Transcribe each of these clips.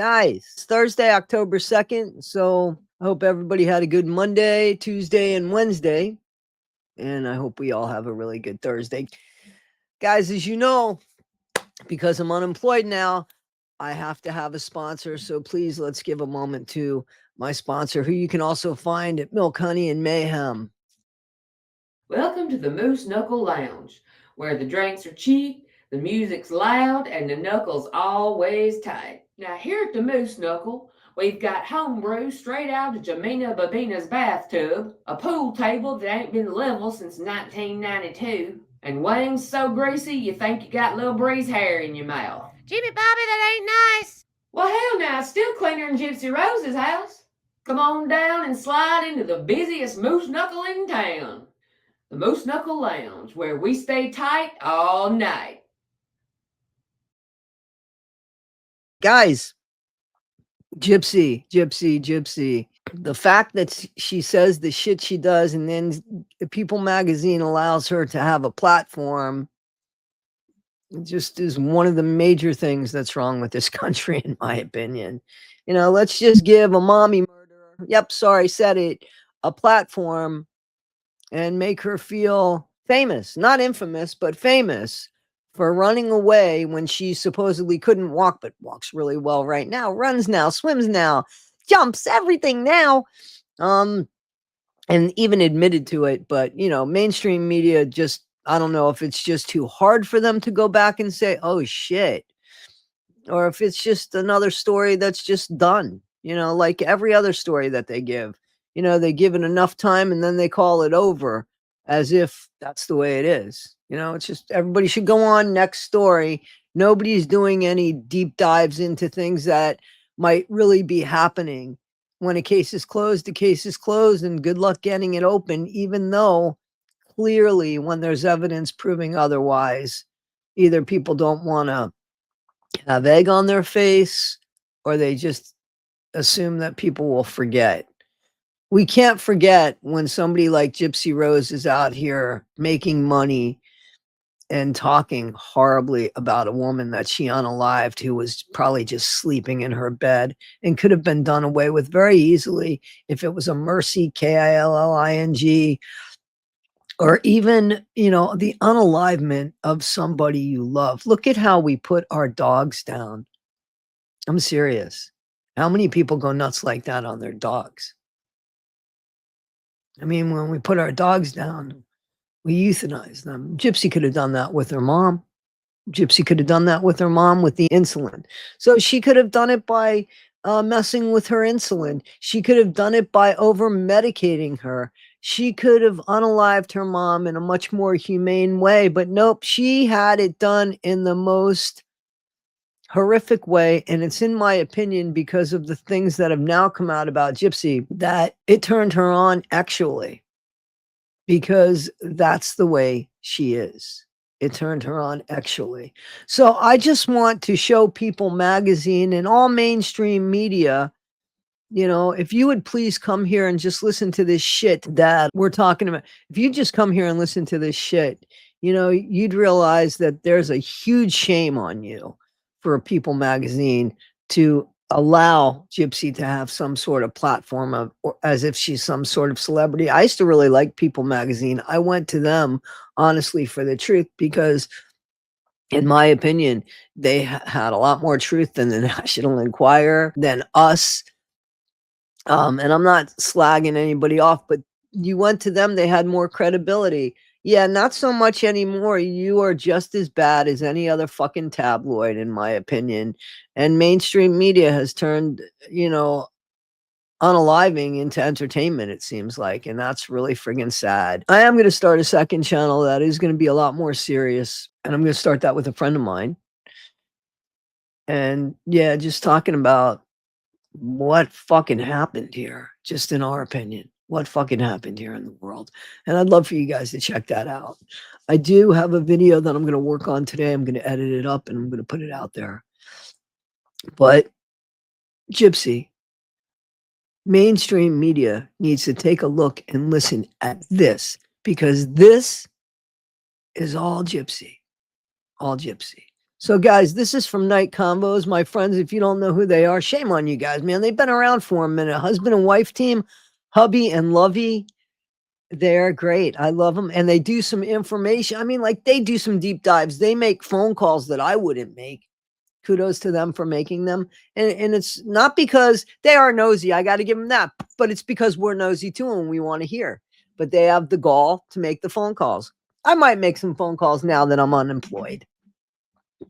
Guys, it's Thursday, October 2nd. So I hope everybody had a good Monday, Tuesday, and Wednesday. And I hope we all have a really good Thursday. Guys, as you know, because I'm unemployed now, I have to have a sponsor. So please, let's give a moment to my sponsor, who you can also find at Milk, Honey, and Mayhem. Welcome to the Moose Knuckle Lounge, where the drinks are cheap, the music's loud, and the knuckles always tight. Now, here at the Moose Knuckle, we've got homebrew straight out of Jamina Babina's bathtub, a pool table that ain't been level since 1992, and wings so greasy you think you got Lil Bree's hair in your mouth. Jimmy Bobby, that ain't nice. Well, hell now, it's still cleaner than Gypsy Rose's house. Come on down and slide into the busiest Moose Knuckle in town. The Moose Knuckle Lounge, where we stay tight all night. Guys, Gypsy. The fact that she says the shit she does, and then People Magazine allows her to have a platform, just is one of the major things that's wrong with this country, in my opinion. You know, let's just give a mommy murderer, yep, sorry, said it, a platform and make her feel famous, not infamous, but famous for running away when she supposedly couldn't walk, but walks really well right now, runs now, swims now, jumps, everything now. And even admitted to it. But, you know, mainstream media just, I don't know if it's just too hard for them to go back and say, oh shit, or if it's just another story that's just done, you know, like every other story that they give. You know, they give it enough time and then they call it over as if that's the way it is. You know, it's just everybody should go on, next story. Nobody's doing any deep dives into things that might really be happening. When a case is closed, the case is closed, and good luck getting it open, even though clearly when there's evidence proving otherwise, either people don't want to have egg on their face or they just assume that people will forget. We can't forget when somebody like Gypsy Rose is out here making money and talking horribly about a woman that she unalived, who was probably just sleeping in her bed and could have been done away with very easily if it was a mercy, Killing, or even, you know, the unalivement of somebody you love. Look at how we put our dogs down. I'm serious. How many people go nuts like that on their dogs? I mean, when we put our dogs down, we euthanize them. Gypsy could have done that with her mom. Gypsy could have done that with her mom with the insulin. So she could have done it by messing with her insulin. She could have done it by over medicating her. She could have unalived her mom in a much more humane way, but nope, she had it done in the most horrific way. And it's, in my opinion, because of the things that have now come out about Gypsy, that it turned her on, actually, because that's the way she is. It turned her on, actually. So I just want to show People Magazine and all mainstream media, you know, if you would please come here and just listen to this shit that we're talking about. If you just come here and listen to this shit, you know, you'd realize that there's a huge shame on you for People Magazine to allow Gypsy to have some sort of platform of, or as if she's some sort of celebrity. I used to really like People Magazine. I went to them honestly for the truth, because in my opinion, they had a lot more truth than the National Enquirer, than us. And I'm not slagging anybody off, but you went to them, they had more credibility. Yeah, not so much anymore. You are just as bad as any other fucking tabloid, in my opinion. And mainstream media has turned, you know, unaliving into entertainment, it seems like. And that's really friggin' sad. I am going to start a second channel that is going to be a lot more serious. And I'm going to start that with a friend of mine. And yeah, just talking about what fucking happened here, just in our opinion. What fucking happened here in the world. And I'd love for you guys to check that out. I do have a video that I'm going to work on today. I'm going to edit it up and I'm going to put it out there. But Gypsy, mainstream media needs to take a look and listen at this, because this is all Gypsy. All Gypsy. So, guys, this is from Night Convos. My friends, if you don't know who they are, shame on you guys, man. They've been around for a minute. Husband and wife team, Hubby and Lovey. They're great. I love them. And they do some information. I mean, like, they do some deep dives. They make phone calls that I wouldn't make. Kudos to them for making them. And it's not because they are nosy. I got to give them that. But it's because we're nosy too and we want to hear. But they have the gall to make the phone calls. I might make some phone calls now that I'm unemployed.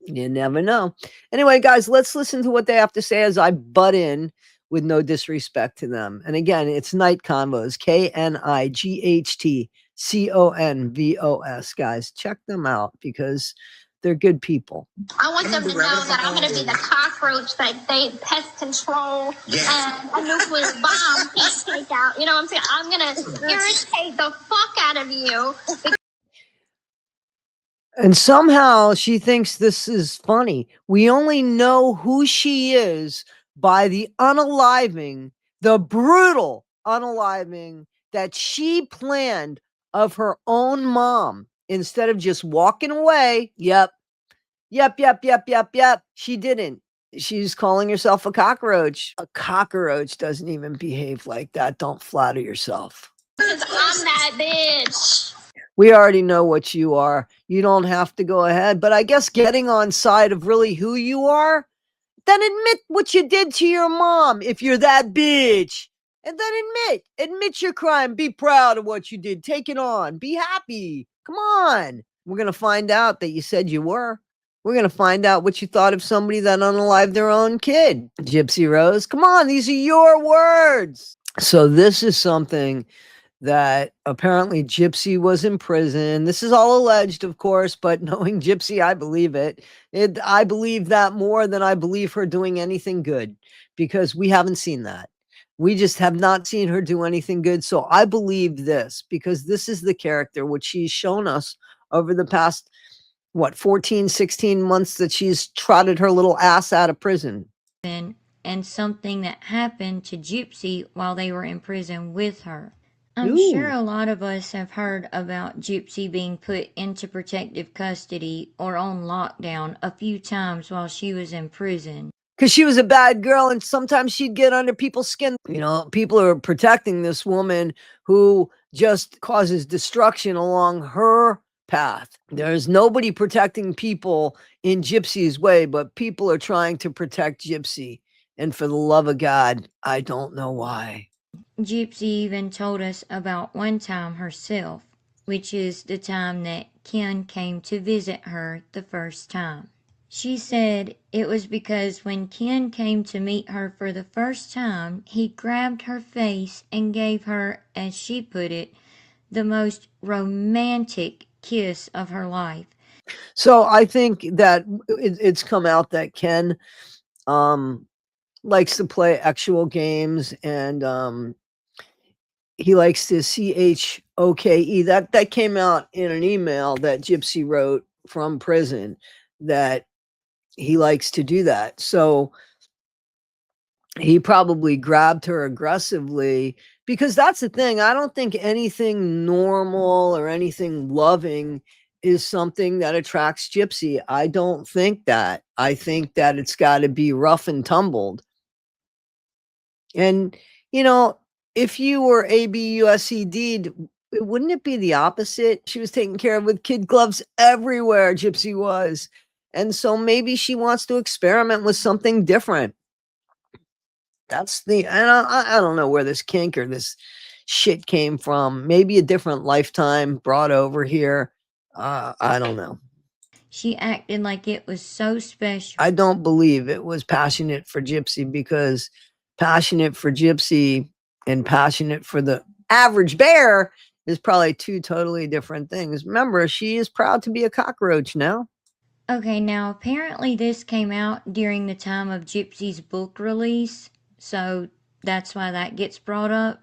You never know. Anyway, guys, let's listen to what they have to say as I butt in with no disrespect to them. And again, it's Night Convos, KNIGHTCONVOS, guys. Check them out because they're good people. I want them to know that I'm going to be the cockroach that they pest control and a nuclear bomb can't take out. You know what I'm saying? I'm going to irritate the fuck out of you. And somehow she thinks this is funny. We only know who she is by the unaliving, the brutal unaliving that she planned of her own mom instead of just walking away. Yep. She didn't. She's calling herself a cockroach. A cockroach doesn't even behave like that. Don't flatter yourself. I'm that bitch. We already know what you are. You don't have to go ahead. But I guess getting on side of really who you are, then admit what you did to your mom if you're that bitch. And then admit your crime. Be proud of what you did. Take it on. Be happy. Come on. We're going to find out that you said you were. We're going to find out what you thought of somebody that unalived their own kid. Gypsy Rose, come on. These are your words. So this is something that apparently Gypsy was in prison. This is all alleged, of course, but knowing Gypsy, I believe it. I believe that more than I believe her doing anything good because we haven't seen that. We just have not seen her do anything good. So I believe this because this is the character which she's shown us over the past, 14, 16 months that she's trotted her little ass out of prison. And something that happened to Gypsy while they were in prison with her. I'm Ooh. sure a lot of us have heard about Gypsy being put into protective custody or on lockdown a few times while she was in prison. Because she was a bad girl and sometimes she'd get under people's skin. You know, people are protecting this woman who just causes destruction along her path. There's nobody protecting people in Gypsy's way, but people are trying to protect Gypsy. And for the love of God, I don't know why. Gypsy even told us about one time herself, which is the time that Ken came to visit her the first time. She said it was because when Ken came to meet her for the first time, he grabbed her face and gave her, as she put it, the most romantic kiss of her life. So I think that it's come out that Ken likes to play actual games and he likes to CHOKE. That came out in an email that Gypsy wrote from prison that he likes to do that. So he probably grabbed her aggressively because that's the thing. I don't think anything normal or anything loving is something that attracts Gypsy. I don't think that. I think that it's got to be rough and tumbled. And, you know, if you were ABUSCD'd, wouldn't it be the opposite? She was taken care of with kid gloves everywhere, Gypsy was. And so maybe she wants to experiment with something different. That's and I don't know where this kink or this shit came from. Maybe a different lifetime brought over here. I don't know. She acted like it was so special. I don't believe it was passionate for Gypsy because passionate for Gypsy and passionate for the average bear is probably two totally different things. Remember, she is proud to be a cockroach now. Okay, now apparently this came out during the time of Gypsy's book release, so that's why that gets brought up.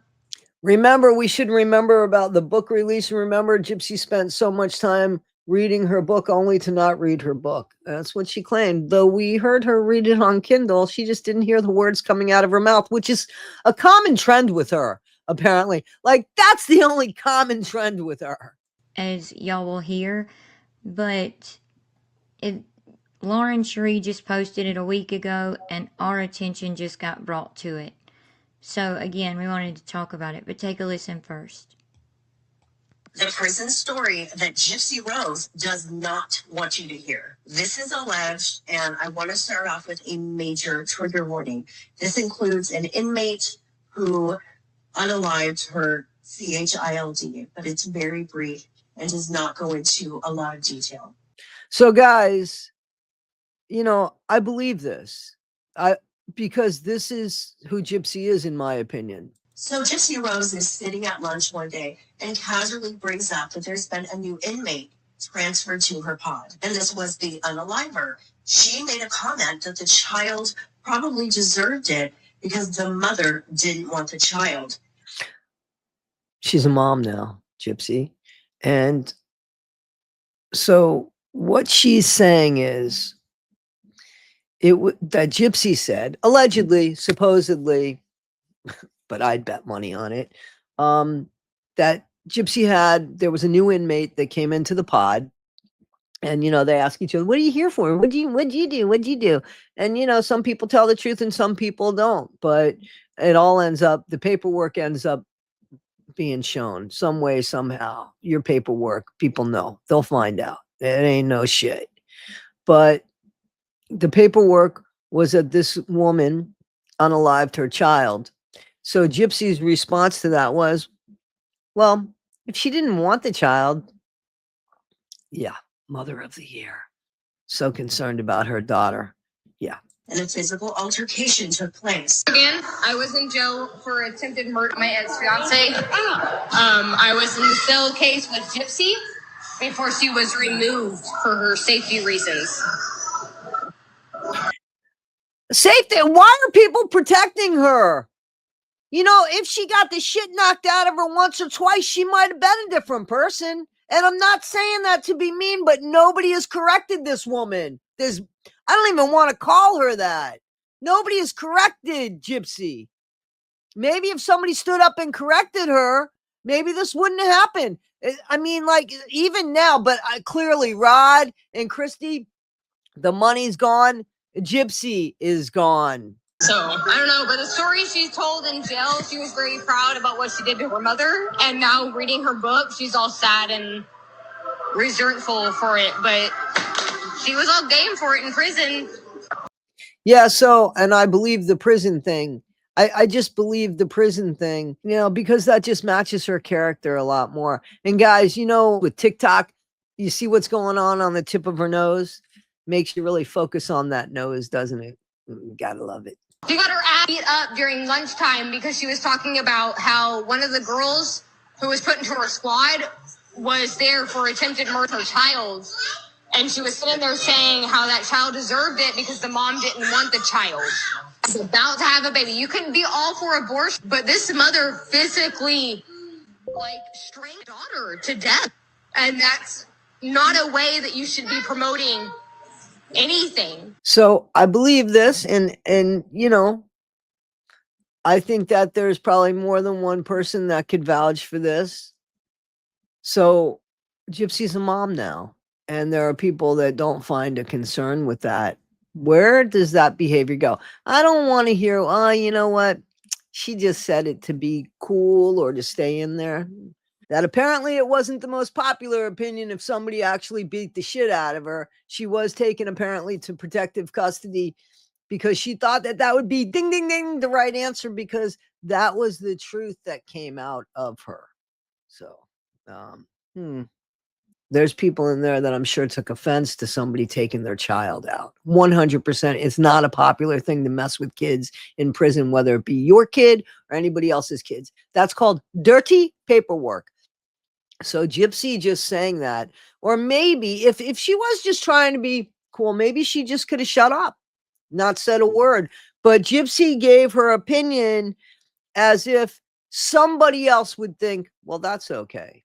Remember, we should remember about the book release. Remember, Gypsy spent so much time reading her book only to not read her book. That's what she claimed. Though we heard her read it on Kindle, she just didn't hear the words coming out of her mouth, which is a common trend with her, apparently. Like, that's the only common trend with her. As y'all will hear, but Lauren Cherie just posted it a week ago, and our attention just got brought to it. So again, we wanted to talk about it, but take a listen first. The prison story that Gypsy Rose does not want you to hear. This is alleged, and I want to start off with a major trigger warning. This includes an inmate who unalived her child, but it's very brief and does not go into a lot of detail. So guys, you know, I believe this. Because this is who Gypsy is, in my opinion. So Gypsy Rose is sitting at lunch one day and casually brings up that there's been a new inmate transferred to her pod. And this was the unaliver. She made a comment that the child probably deserved it because the mother didn't want the child. She's a mom now, Gypsy. And so what she's saying is that Gypsy said, allegedly, supposedly, but I'd bet money on it, that Gypsy there was a new inmate that came into the pod. And, you know, they ask each other, what are you here for? What'd you do? And, you know, some people tell the truth and some people don't. But it all ends up, the paperwork ends up being shown some way, somehow. Your paperwork, people know. They'll find out. It ain't no shit. But the paperwork was that this woman unalived her child. So Gypsy's response to that was, well, if she didn't want the child, yeah, Mother of the Year. So concerned about her daughter. Yeah. And a physical altercation took place. Again, I was in jail for attempted murder of my ex-fiance. I was in the cell case with Gypsy before she was removed for her safety reasons. Safety? Why are people protecting her? You know, if she got the shit knocked out of her once or twice, she might have been a different person. And I'm not saying that to be mean, but nobody has corrected this woman. I don't even want to call her that. Nobody has corrected Gypsy. Maybe if somebody stood up and corrected her, maybe this wouldn't have happened. I mean, like, even now, but clearly Rod and Christy, the money's gone. Gypsy is gone. So, I don't know, but the story she told in jail, she was very proud about what she did to her mother. And now reading her book, she's all sad and resentful for it. But she was all game for it in prison. Yeah, so, and I believe the prison thing. I just believe the prison thing, you know, because that just matches her character a lot more. And guys, you know, with TikTok, you see what's going on the tip of her nose. Makes you really focus on that nose, doesn't it? You gotta love it. She got her ass beat up during lunchtime because she was talking about how one of the girls who was put into her squad was there for attempted murder of her child. And she was sitting there saying how that child deserved it because the mom didn't want the child. She's about to have a baby. You can be all for abortion, but this mother physically, strangled her daughter to death. And that's not a way that you should be promoting anything. So I believe this, and you know, I think that there's probably more than one person that could vouch for this. So Gypsy's a mom now, and there are people that don't find a concern with that. Where does that behavior go? I don't want to hear, oh, you know what? She just said it to be cool or to stay in there. That apparently it wasn't the most popular opinion if somebody actually beat the shit out of her. She was taken apparently to protective custody because she thought that would be ding, ding, ding, the right answer, because that was the truth that came out of her. So, there's people in there that I'm sure took offense to somebody taking their child out. 100%. It's not a popular thing to mess with kids in prison, whether it be your kid or anybody else's kids. That's called dirty paperwork. So Gypsy just saying that, or maybe if she was just trying to be cool, maybe she just could have shut up, not said a word. But Gypsy gave her opinion as if somebody else would think, well, that's okay.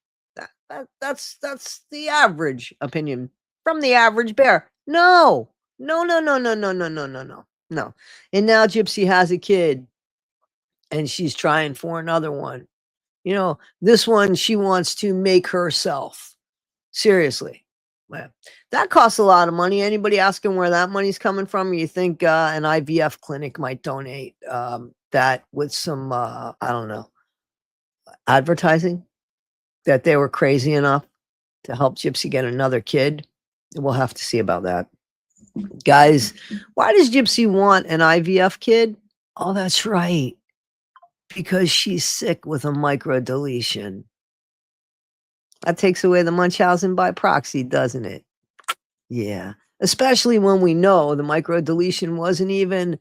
That's the average opinion from the average bear. No. And now Gypsy has a kid and she's trying for another one. You know, this one, she wants to make herself. Seriously. Well, That costs a lot of money. Anybody asking where that money's coming from? You think an IVF clinic might donate that with some, I don't know, advertising, that they were crazy enough to help Gypsy get another kid? We'll have to see about that. Guys, why does Gypsy want an IVF kid? Oh, that's right. Because she's sick with a microdeletion. That takes away the Munchausen by proxy, doesn't it? Yeah. Especially when we know the microdeletion wasn't even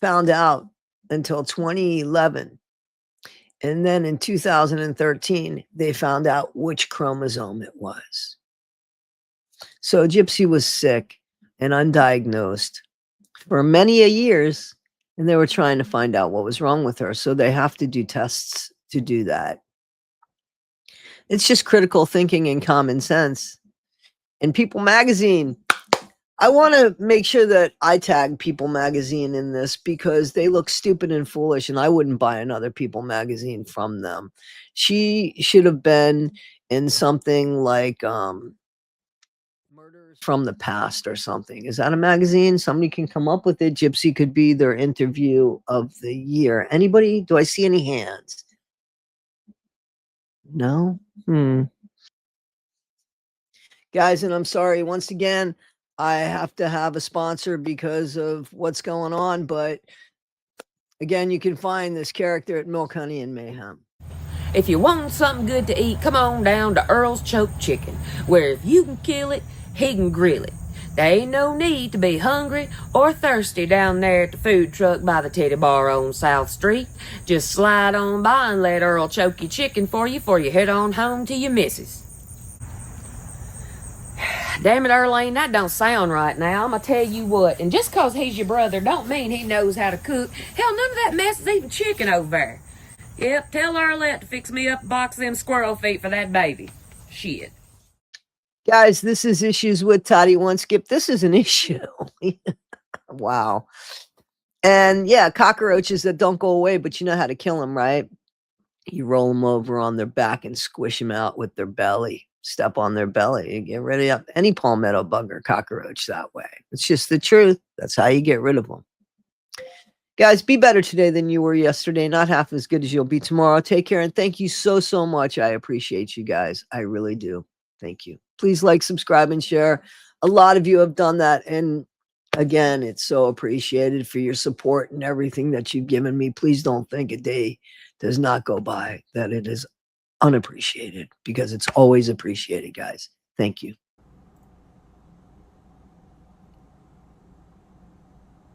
found out until 2011. And then in 2013, they found out which chromosome it was. So Gypsy was sick and undiagnosed for many years, and they were trying to find out what was wrong with her. So they have to do tests to do that. It's just critical thinking and common sense. And People Magazine, I want to make sure that I tag People Magazine in this because they look stupid and foolish, and I wouldn't buy another People Magazine from them. She should have been in something like Murders from the Past or something. Is that a magazine? Somebody can come up with it. Gypsy could be their interview of the year. Anybody? Do I see any hands? No? Guys, and I'm sorry, once again, I have to have a sponsor because of what's going on. But again, you can find this character at Milk, Honey, and Mayhem. If you want something good to eat, come on down to Earl's Choke Chicken, where if you can kill it, he can grill it. There ain't no need to be hungry or thirsty down there at the food truck by the titty bar on South Street. Just slide on by and let Earl choke your chicken for you before you head on home to your missus. Damn it, Earlene, that don't sound right now. I'm gonna tell you what, and just cause he's your brother don't mean he knows how to cook. Hell, none of that mess is even chicken over there. Yep, tell Arlette to fix me up a box of them squirrel feet for that baby. Shit. Guys, this is Issues with Toddy One Skip. This is an issue. Wow. And yeah, cockroaches that don't go away, but you know how to kill them, right? You roll them over on their back and squish them out with their belly. Step on their belly. You get rid of any palmetto bug or cockroach that way. It's just the truth. That's how you get rid of them. Guys, be better today than you were yesterday. Not half as good as you'll be tomorrow. Take care, and thank you so, so much. I appreciate you guys. I really do. Thank you. Please like, subscribe, and share. A lot of you have done that, and again, it's so appreciated for your support and everything that you've given me. Please don't think a day does not go by that it is unappreciated, because it's always appreciated, guys. Thank you.